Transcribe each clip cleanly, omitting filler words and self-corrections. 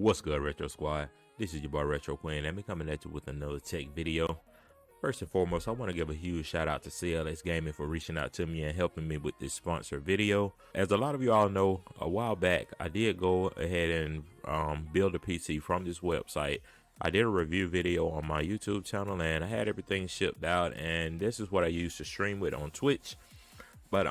What's good, Retro Squad? This is your boy Retro Quin, and I'm coming at you with another tech video. First and foremost, I want to give a huge shout out to CLXGaming for reaching out to me and helping me with this sponsored video. As a lot of you all know, a while back I did go ahead and build a PC from this website. I did a review video on my YouTube channel and I had everything shipped out, and this is what I used to stream with on Twitch. But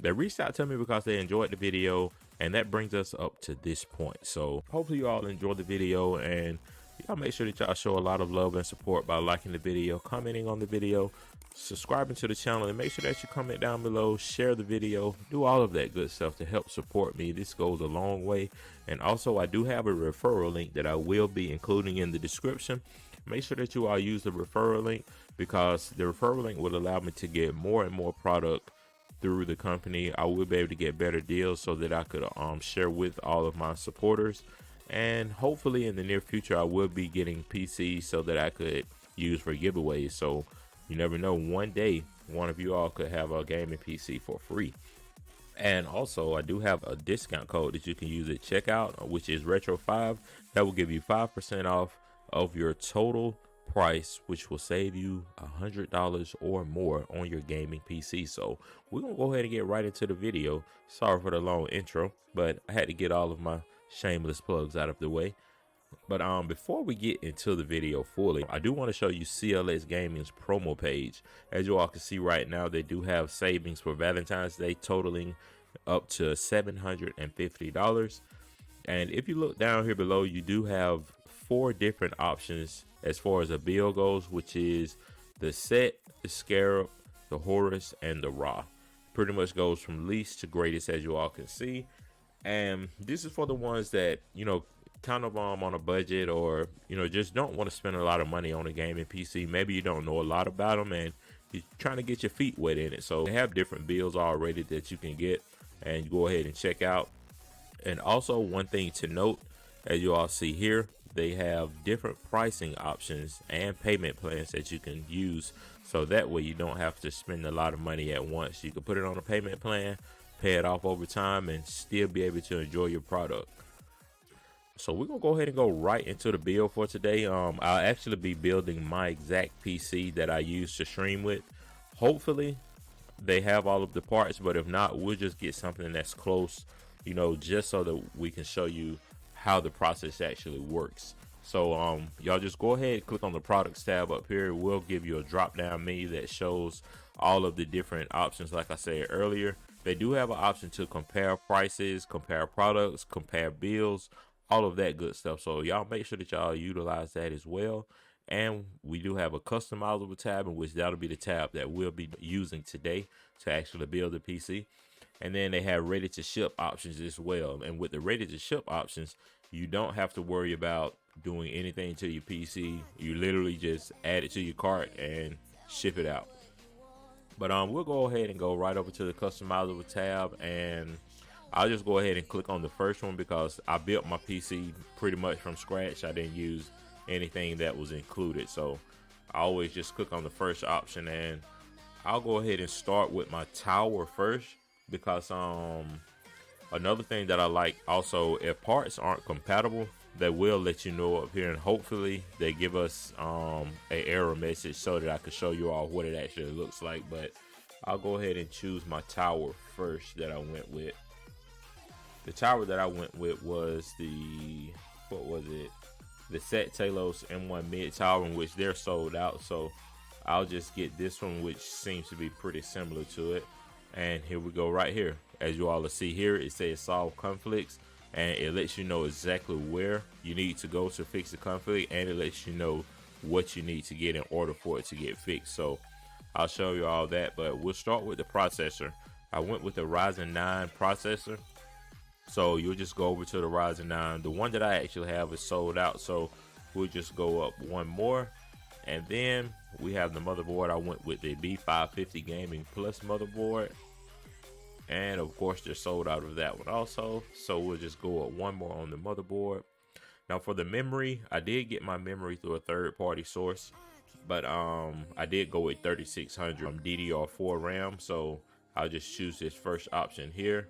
they reached out to me because they enjoyed the video, and that brings us up to this point. So hopefully you all enjoyed the video, and y'all make sure that y'all show a lot of love and support by liking the video, commenting on the video, subscribing to the channel, and make sure that you comment down below, share the video, do all of that good stuff to help support me. This goes a long way. And also, I do have a referral link that I will be including in the description. Make sure that you all use the referral link, because the referral link will allow me to get more and more product through the company. I will be able to get better deals so that I could share with all of my supporters, and hopefully in the near future I will be getting PCs so that I could use for giveaways. So you never know, one day one of you all could have a gaming PC for free. And also, I do have a discount code that you can use at checkout, which is Retro5. That will give you 5% off of your total price, which will save you $100 or more on your gaming PC. So we're gonna go ahead and get right into the video. Sorry for the long intro, but I had to get all of my shameless plugs out of the way. But before we get into the video fully, I do want to show you CLXGaming's promo page. As you all can see right now, they do have savings for Valentine's Day totaling up to $750. And if you look down here below, you do have 4 different options as far as a build goes, which is the set, the scarab, the Horus, and the raw. Pretty much goes from least to greatest, as you all can see. And this is for the ones that, you know, kind of on a budget, or just don't want to spend a lot of money on a gaming PC. Maybe you don't know a lot about them and you're trying to get your feet wet in it. So they have different builds already that you can get and go ahead and check out. And also, one thing to note, as you all see here, they have different pricing options and payment plans that you can use, so that way you don't have to spend a lot of money at once. You can put it on a payment plan, pay it off over time, and still be able to enjoy your product. So we're gonna go ahead and go right into the build for today. I'll actually be building my exact PC that I use to stream with. Hopefully they have all of the parts, but if not, we'll just get something that's close, just so that we can show you how the process actually works. So y'all just go ahead, click on the products tab up here. We'll give you a drop down menu that shows all of the different options. Like I said earlier, they do have an option to compare prices, compare products, compare bills, all of that good stuff. So y'all make sure that y'all utilize that as well. And we do have a customizable tab, in which that'll be the tab that we'll be using today to actually build the PC. And then they have ready to ship options as well. And with the ready to ship options, you don't have to worry about doing anything to your PC. You literally just add it to your cart and ship it out. But we'll go ahead and go right over to the customizable tab, and I'll just go ahead and click on the first one because I built my PC pretty much from scratch. I didn't use anything that was included, so I always just click on the first option. And I'll go ahead and start with my tower first, because another thing that I like also, if parts aren't compatible, they will let you know up here, and hopefully they give us a error message so that I can show you all what it actually looks like. But I'll go ahead and choose my tower first that I went with. The tower that I went with was the set Talos M1 mid tower, in which they're sold out. So I'll just get this one, which seems to be pretty similar to it. And here we go right here. As you all will see here, it says solve conflicts, and it lets you know exactly where you need to go to fix the conflict, and it lets you know what you need to get in order for it to get fixed. So I'll show you all that, but we'll start with the processor. I went with the Ryzen 9 processor. So you'll just go over to the Ryzen 9. The one that I actually have is sold out, so we'll just go up one more. And then we have the motherboard. I went with the B550 Gaming Plus motherboard, and of course they're sold out of that one also, so we'll just go up one more on the motherboard. Now for the memory, I did get my memory through a third-party source, but I did go with 3600 DDR4 RAM, so I'll just choose this first option here.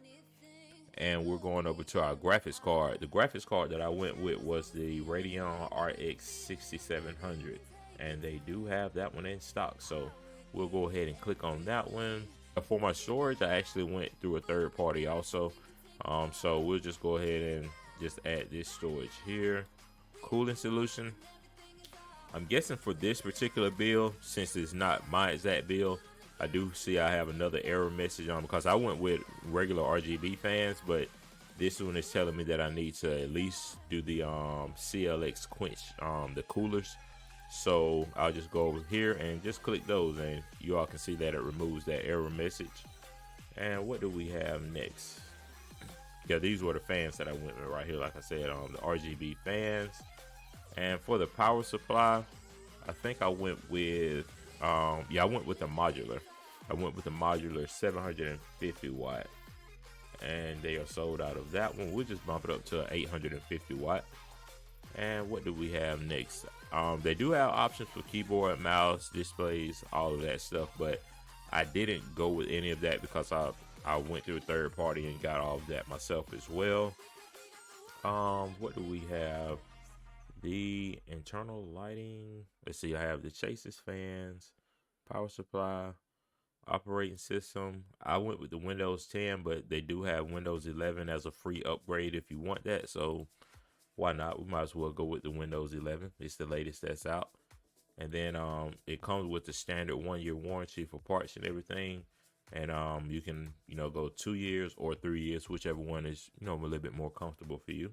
and we're going over to our graphics card. The graphics card that I went with was the Radeon RX 6700, and they do have that one in stock, so we'll go ahead and click on that one. For my storage, I actually went through a third party also, so we'll just go ahead and just add this storage here. Cooling solution, I'm guessing for this particular build, since it's not my exact build, I do see I have another error message on, because I went with regular RGB fans, but this one is telling me that I need to at least do the CLX quench, the coolers. So I'll just go over here and just click those, and you all can see that it removes that error message. And what do we have next? Yeah, these were the fans that I went with right here. Like I said, the RGB fans. And for the power supply, I think I went with I went with the modular. I went with the modular 750 watt, and they are sold out of that one. We'll just bump it up to 850 watt. And what do we have next? They do have options for keyboard, mouse, displays, all of that stuff, but I didn't go with any of that because I went through a third party and got all of that myself as well. What do we have? The internal lighting. Let's see, I have the Chases fans, power supply, operating system. I went with the Windows 10, but they do have Windows 11 as a free upgrade if you want that, so why not? We might as well go with the Windows 11. It's the latest that's out. And then it comes with the standard 1-year warranty for parts and everything, and you can go 2 years or 3 years, whichever one is a little bit more comfortable for you.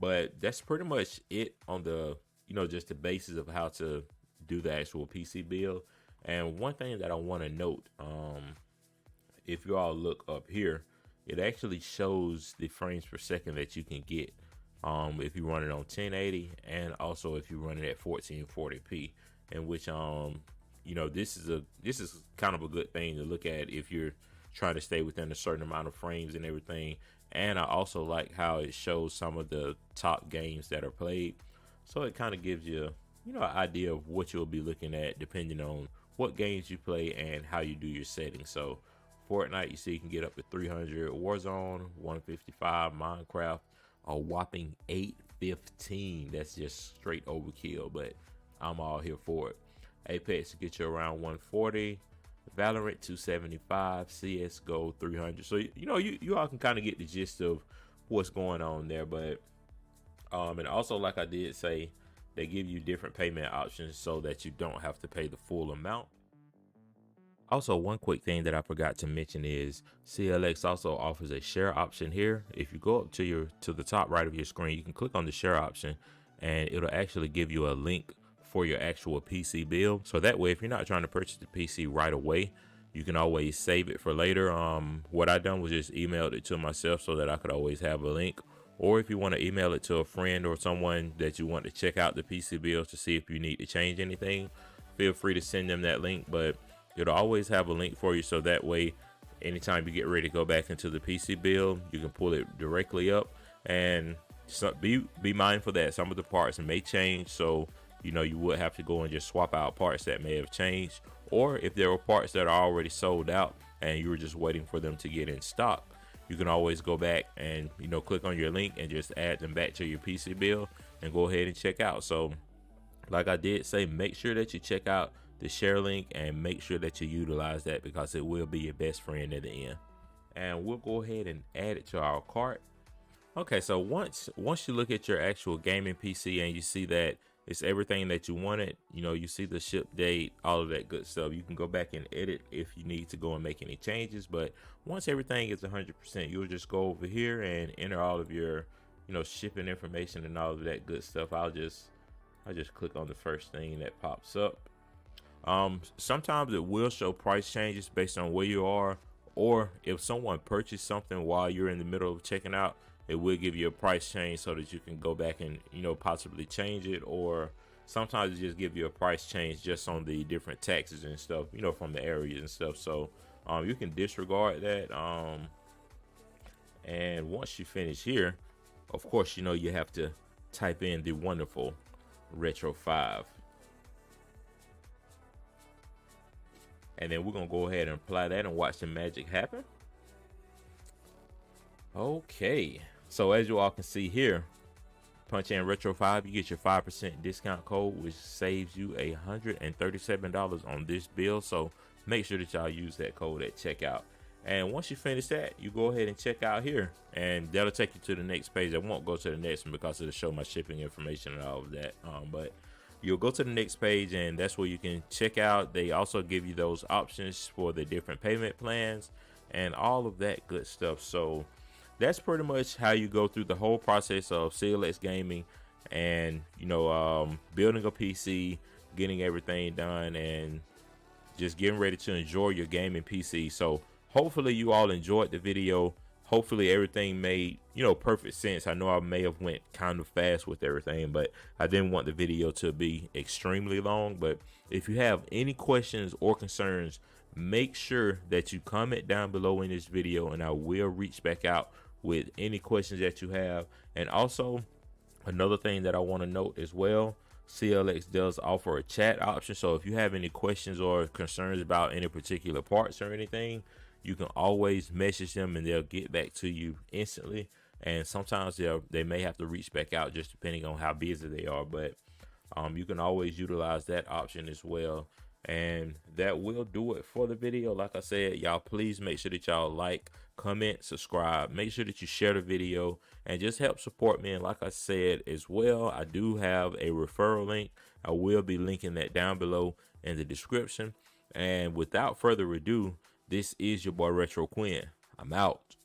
But that's pretty much it on the just the basis of how to do the actual PC build. And one thing that I want to note, if you all look up here, it actually shows the frames per second that you can get if you run it on 1080, and also if you run it at 1440p, in which this is kind of a good thing to look at if you're trying to stay within a certain amount of frames and everything. And I also like how it shows some of the top games that are played, so it kind of gives you an idea of what you'll be looking at depending on what games you play and how you do your settings. So Fortnite, you see you can get up to 300, Warzone 155, Minecraft a whopping 815. That's just straight overkill, but I'm all here for it. Apex to get you around 140, Valorant 275, CSGO 300. So you all can kind of get the gist of what's going on there. But and also, like I did say, they give you different payment options so that you don't have to pay the full amount. Also, one quick thing that I forgot to mention is CLX also offers a share option here. If you go up to the top right of your screen, you can click on the share option, and it'll actually give you a link for your actual PC build. So that way, if you're not trying to purchase the PC right away, you can always save it for later. What I done was just emailed it to myself so that I could always have a link. Or if you want to email it to a friend or someone that you want to check out the PC build to see if you need to change anything, feel free to send them that link. But it'll always have a link for you, so that way anytime you get ready to go back into the PC build, you can pull it directly up. And so be mindful that some of the parts may change, so you would have to go and just swap out parts that may have changed, or if there were parts that are already sold out and you were just waiting for them to get in stock, you can always go back and click on your link and just add them back to your PC build and go ahead and check out. So like I did say, make sure that you check out the share link and make sure that you utilize that, because it will be your best friend at the end. And we'll go ahead and add it to our cart. Okay, so once you look at your actual gaming PC and you see that it's everything that you wanted, you see the ship date, all of that good stuff, you can go back and edit if you need to go and make any changes. But once everything is 100%, you'll just go over here and enter all of your shipping information and all of that good stuff. I'll just click on the first thing that pops up. Sometimes it will show price changes based on where you are, or if someone purchased something while you're in the middle of checking out, it will give you a price change so that you can go back and possibly change it. Or sometimes it just give you a price change just on the different taxes and stuff from the areas and stuff. So you can disregard that. And once you finish here, of course you have to type in the wonderful Retro 5. And then we're gonna go ahead and apply that and watch the magic happen. Okay, so as you all can see here, punch in Retro 5, you get your 5% discount code, which saves you $137 on this bill. So make sure that y'all use that code at checkout. And once you finish that, you go ahead and check out here, and that'll take you to the next page. I won't go to the next one because it'll show my shipping information and all of that. But you'll go to the next page, and that's where you can check out. They also give you those options for the different payment plans and all of that good stuff. So that's pretty much how you go through the whole process of CLX gaming, and building a PC, getting everything done, and just getting ready to enjoy your gaming PC. So hopefully you all enjoyed the video. Hopefully everything made perfect sense. I know I may have went kind of fast with everything, but I didn't want the video to be extremely long. But if you have any questions or concerns, make sure that you comment down below in this video, and I will reach back out with any questions that you have. And also, another thing that I want to note as well, CLX does offer a chat option. So if you have any questions or concerns about any particular parts or anything, you can always message them and they'll get back to you instantly. And sometimes they may have to reach back out, just depending on how busy they are. But you can always utilize that option as well. And that will do it for the video. Like I said, y'all, please make sure that y'all like, comment, subscribe. Make sure that you share the video and just help support me. And like I said as well, I do have a referral link. I will be linking that down below in the description. And without further ado, this is your boy Retro Quin. I'm out.